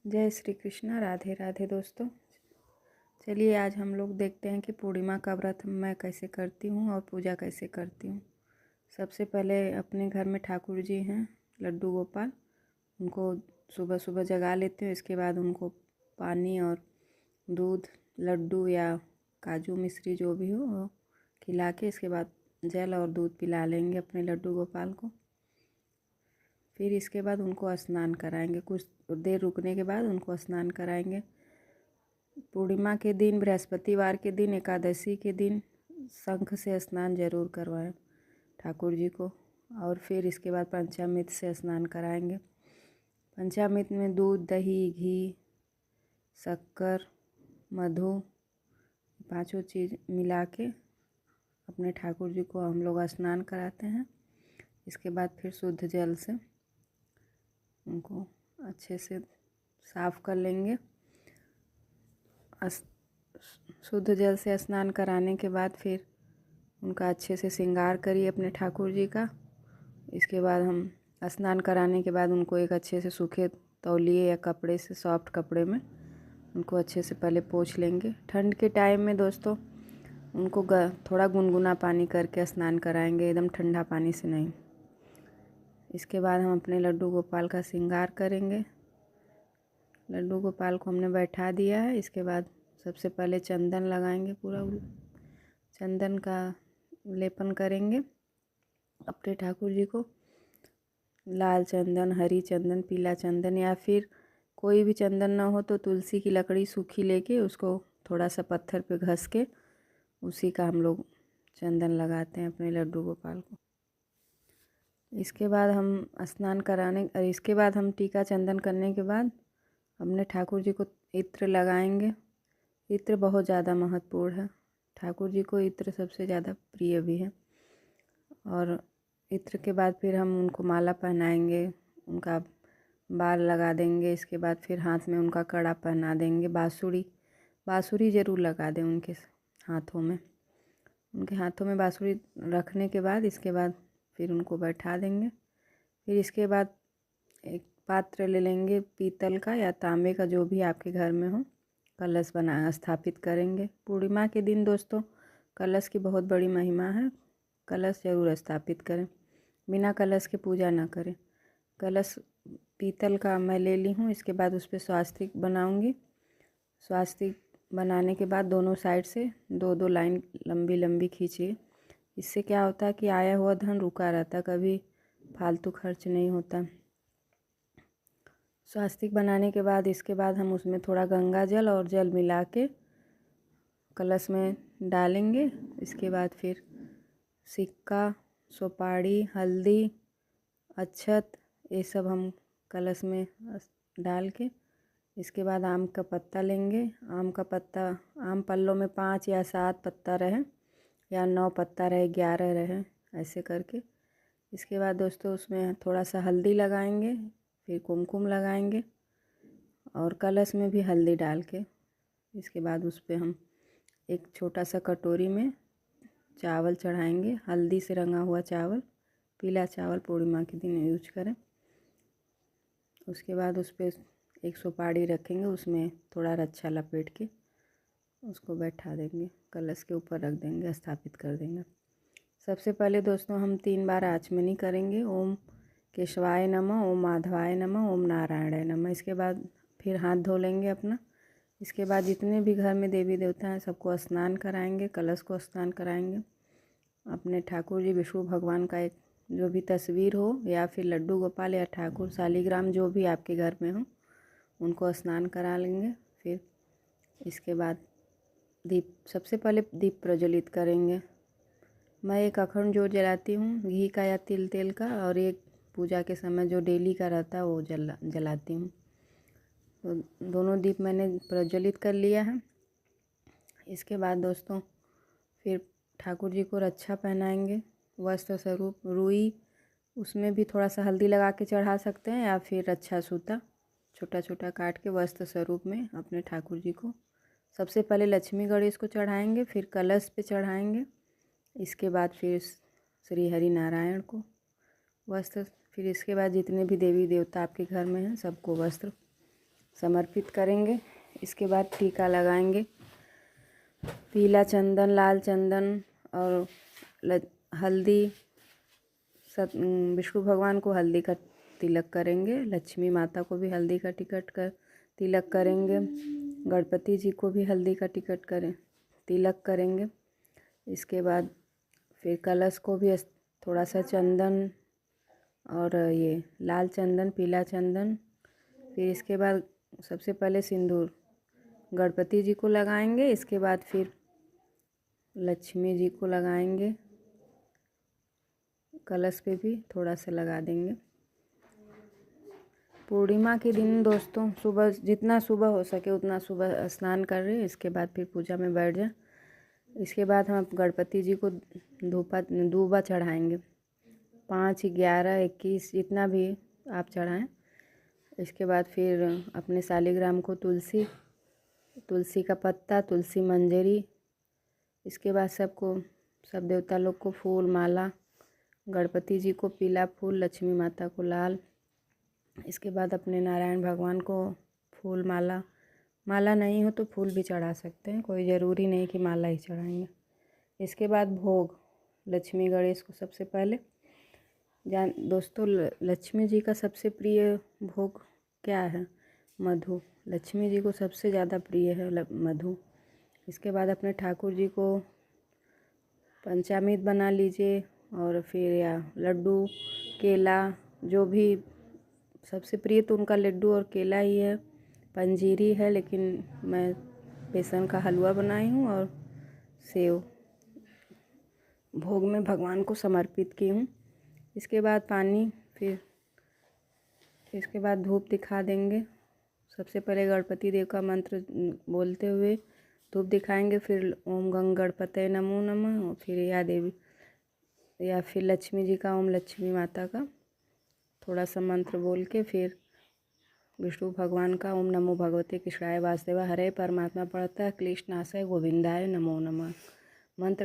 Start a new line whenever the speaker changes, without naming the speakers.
जय श्री कृष्णा। राधे राधे दोस्तों। चलिए आज हम लोग देखते हैं कि पूर्णिमा का व्रत मैं कैसे करती हूँ और पूजा कैसे करती हूँ। सबसे पहले अपने घर में ठाकुर जी हैं लड्डू गोपाल, उनको सुबह सुबह जगा लेते हैं। इसके बाद उनको पानी और दूध, लड्डू या काजू मिश्री जो भी हो वो खिला के इसके बाद जल और दूध पिला लेंगे अपने लड्डू गोपाल को। फिर इसके बाद उनको स्नान कराएंगे। कुछ देर रुकने के बाद उनको स्नान कराएंगे। पूर्णिमा के दिन, बृहस्पतिवार के दिन, एकादशी के दिन शंख से स्नान जरूर करवाएं ठाकुर जी को। और फिर इसके बाद पंचामृत से स्नान कराएंगे। पंचामृत में दूध, दही, घी, शक्कर, मधु, पांचों चीज़ मिला के अपने ठाकुर जी को हम लोग स्नान कराते हैं। इसके बाद फिर शुद्ध जल से उनको अच्छे से साफ़ कर लेंगे। शुद्ध जल से स्नान कराने के बाद फिर उनका अच्छे से श्रृंगार करिए अपने ठाकुर जी का। इसके बाद हम स्नान कराने के बाद उनको एक अच्छे से सूखे तौलिए या कपड़े से, सॉफ्ट कपड़े में उनको अच्छे से पहले पोंछ लेंगे। ठंड के टाइम में दोस्तों उनको थोड़ा गुनगुना पानी करके स्नान कराएंगे, एकदम ठंडा पानी से नहीं। इसके बाद हम अपने लड्डू गोपाल का श्रृंगार करेंगे। लड्डू गोपाल को हमने बैठा दिया है। इसके बाद सबसे पहले चंदन लगाएंगे, पूरा चंदन का लेपन करेंगे अपने ठाकुर जी को। लाल चंदन, हरी चंदन, पीला चंदन या फिर कोई भी चंदन ना हो तो तुलसी की लकड़ी सूखी लेके उसको थोड़ा सा पत्थर पे घस के उसी का हम लोग चंदन लगाते हैं अपने लड्डू गोपाल को। इसके बाद हम स्नान कराने और इसके बाद हम टीका चंदन करने के बाद अपने ठाकुर जी को इत्र लगाएंगे। इत्र बहुत ज़्यादा महत्वपूर्ण है। ठाकुर जी को इत्र सबसे ज़्यादा प्रिय भी है। और इत्र के बाद फिर हम उनको माला पहनाएंगे, उनका बाल लगा देंगे। इसके बाद फिर हाथ में उनका कड़ा पहना देंगे। बाँसुरी ज़रूर लगा दें उनके हाथों में। उनके हाथों में बाँसुरी रखने के बाद इसके बाद फिर उनको बैठा देंगे। फिर इसके बाद एक पात्र ले लेंगे पीतल का या तांबे का, जो भी आपके घर में हो। कलश बना स्थापित करेंगे। पूर्णिमा के दिन दोस्तों कलश की बहुत बड़ी महिमा है। कलश जरूर स्थापित करें, बिना कलश के पूजा ना करें। कलश पीतल का मैं ले ली हूँ। इसके बाद उस पर स्वास्तिक बनाऊँगी। स्वास्तिक बनाने के बाद दोनों साइड से दो दो लाइन लंबी लंबी खींचिए। इससे क्या होता है कि आया हुआ धन रुका रहता, कभी फालतू खर्च नहीं होता। स्वास्तिक बनाने के बाद इसके बाद हम उसमें थोड़ा गंगा जल और जल मिला के कलश में डालेंगे। इसके बाद फिर सिक्का, सुपारी, हल्दी, अक्षत, ये सब हम कलश में डाल के इसके बाद आम का पत्ता लेंगे। आम का पत्ता, आम पल्लों में 5 या 7 पत्ता रहे या 9 पत्ता रहे, 11 रहे, ऐसे करके। इसके बाद दोस्तों उसमें थोड़ा सा हल्दी लगाएंगे, फिर कुमकुम लगाएंगे और कलश में भी हल्दी डाल के इसके बाद उस पर हम एक छोटा सा कटोरी में चावल चढ़ाएंगे। हल्दी से रंगा हुआ चावल, पीला चावल पूर्णिमा के दिन यूज करें। उसके बाद उस पर एक सुपारी रखेंगे, उसमें थोड़ा रच्छा लपेट के उसको बैठा देंगे, कलश के ऊपर रख देंगे, स्थापित कर देंगे। सबसे पहले दोस्तों हम 3 बार आचमनी करेंगे। ओम केशवाय नमः, ओम माधवाय नमः, ओम नारायणाय नमः। इसके बाद फिर हाथ धो लेंगे अपना। इसके बाद जितने भी घर में देवी देवता हैं सबको स्नान कराएंगे, कलश को स्नान कराएंगे। अपने ठाकुर जी, विष्णु भगवान का एक जो भी तस्वीर हो या फिर लड्डू गोपाल या ठाकुर शालिग्राम जो भी आपके घर में हो उनको स्नान करा लेंगे। फिर इसके बाद दीप, सबसे पहले दीप प्रज्वलित करेंगे। मैं एक अखंड जोत जलाती हूँ, घी का या तेल का, और एक पूजा के समय जो डेली का रहता है वो जलाती हूँ। तो दोनों दीप मैंने प्रज्वलित कर लिया है। इसके बाद दोस्तों फिर ठाकुर जी को रक्षा पहनाएंगे, वस्त्र स्वरूप रुई, उसमें भी थोड़ा सा हल्दी लगा के चढ़ा सकते हैं या फिर रक्षा सूता छोटा छोटा काट के वस्त्र स्वरूप में अपने ठाकुर जी को सबसे पहले लक्ष्मी गणेश को चढ़ाएंगे, फिर कलश पे चढ़ाएंगे। इसके बाद फिर श्री हरि नारायण को वस्त्र, फिर इसके बाद जितने भी देवी देवता आपके घर में हैं सबको वस्त्र समर्पित करेंगे। इसके बाद टीका लगाएंगे। पीला चंदन, लाल चंदन और हल्दी, विष्णु भगवान को हल्दी का तिलक करेंगे। लक्ष्मी माता को भी हल्दी का तिलक करेंगे। गणपति जी को भी हल्दी का तिलक करेंगे। इसके बाद फिर कलश को भी थोड़ा सा चंदन और ये लाल चंदन, पीला चंदन, फिर इसके बाद सबसे पहले सिंदूर गणपति जी को लगाएंगे। इसके बाद फिर लक्ष्मी जी को लगाएंगे। कलश पे भी थोड़ा सा लगा देंगे। पूर्णिमा के दिन दोस्तों सुबह जितना सुबह हो सके उतना सुबह स्नान कर रहे, इसके बाद फिर पूजा में बैठ जाए। इसके बाद हम गणपति जी को दूबा चढ़ाएंगे। 5, 11, 21 जितना भी आप चढ़ाएं। इसके बाद फिर अपने शालिग्राम को तुलसी का पत्ता, तुलसी मंजरी, इसके बाद सब देवता लोग को फूल माला, गणपति जी को पीला फूल, लक्ष्मी माता को लाल। इसके बाद अपने नारायण भगवान को फूल माला नहीं हो तो फूल भी चढ़ा सकते हैं, कोई ज़रूरी नहीं कि माला ही चढ़ाएंगे। इसके बाद भोग लक्ष्मी गणेश को सबसे पहले दोस्तों लक्ष्मी जी का सबसे प्रिय भोग क्या है? मधु। लक्ष्मी जी को सबसे ज़्यादा प्रिय है मधु। इसके बाद अपने ठाकुर जी को पंचामृत बना लीजिए और फिर या लड्डू, केला, जो भी सबसे प्रिय तो उनका लड्डू और केला ही है। पंजीरी है लेकिन मैं बेसन का हलवा बनाई हूँ और सेव भोग में भगवान को समर्पित की हूँ। इसके बाद पानी, फिर इसके बाद धूप दिखा देंगे। सबसे पहले गणपति देव का मंत्र बोलते हुए धूप दिखाएंगे। फिर ओम गंग गणपते नमो नमः, फिर या फिर लक्ष्मी जी का ओम लक्ष्मी माता का थोड़ा सा मंत्र बोल के फिर विष्णु भगवान का ओम नमो भगवते कृष्णाय वासुदेवाय हरे परमात्मा पढ़ता है। क्लिष्ट नाशाय गोविंदाय नमो नमः मंत्र